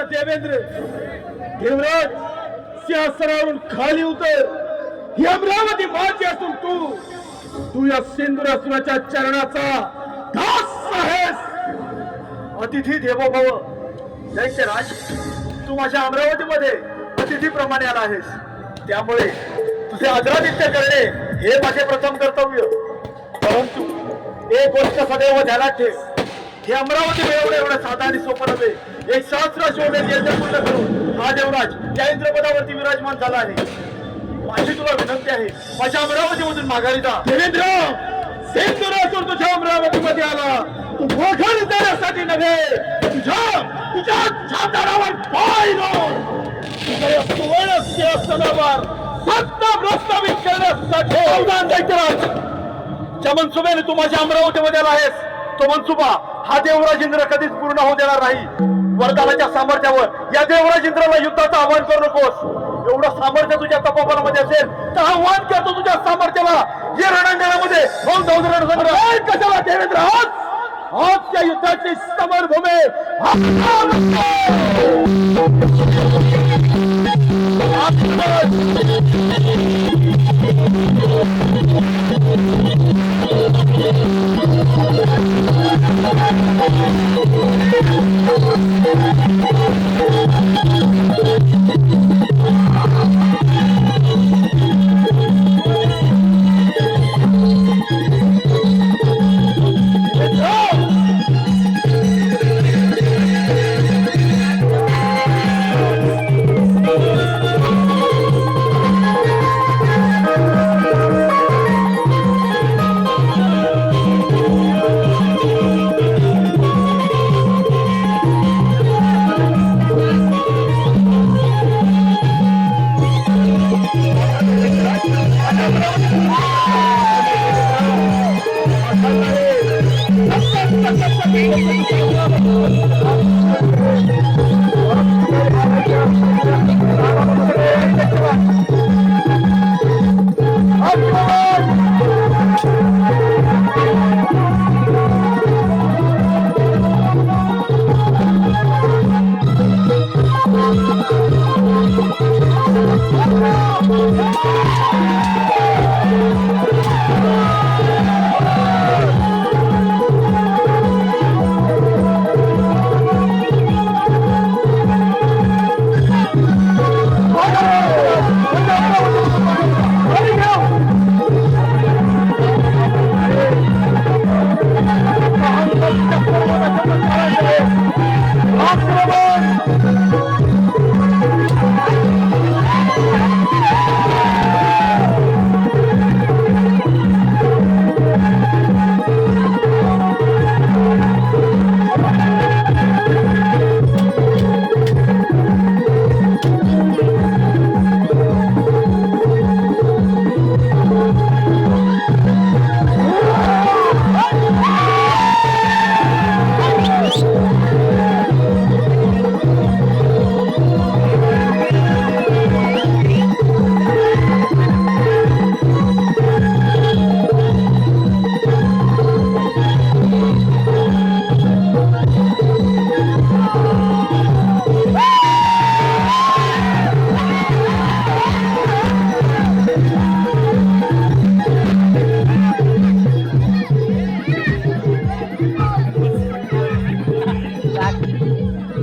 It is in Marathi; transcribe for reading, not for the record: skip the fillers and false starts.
देवेंद्र देवराज सिंहासनावरून खाली उतर. ही अमरावती माझी असून तू या सिंधुरासुराच्या चरणाचा दास आहेस. अतिथी देवो भव. दैत्यराज, तू माझ्या अमरावतीमध्ये अतिथीप्रमाणे आला आहेस, त्यामुळे तुझे आदरातिथ्य करणे हे माझे प्रथम कर्तव्य. परंतु एक गोष्ट सदैव ध्यानात ठेव, हे अमरावती मिळवणे एवढं साधा आणि सोपं नव्हे. एक सहस्र शोधे यज्ञ पूर्ण करून हा देवराज त्या इंद्रपदावरती विराजमान झाला आहे. माझी तुला विनंती आहे, माझ्या अमरावतीमधून माघारी जा. देवेंद्र, सिंधुरासुर तुझ्या अमरावतीमध्ये आला, तू मोठा देण्यासाठी नव्हे, तुझ्या छाताडावर पाय लावून तुझ्या सुवर्ण सिंहासनावर सत्ता प्रस्थापित करण्यासाठी. दैत्यराज, ज्या मनसुबेने तू माझ्या अमरावतीमध्ये आला आहेस, तो मनसुबा हा देवराज इंद्र कधीच पूर्ण होऊ देणार नाही. वरदानाच्या सामर्थ्यावर या देवराज इंद्राला युद्धाचं आव्हान करू नकोस. एवढं सामर्थ्य तुझ्या तपोबलामध्ये असेल तर आव्हान करतो तुझ्या सामर्थ्याला. या रणांगणामध्ये कशाला देवेंद्र, आज त्या युद्धाची समरभूमी Oh,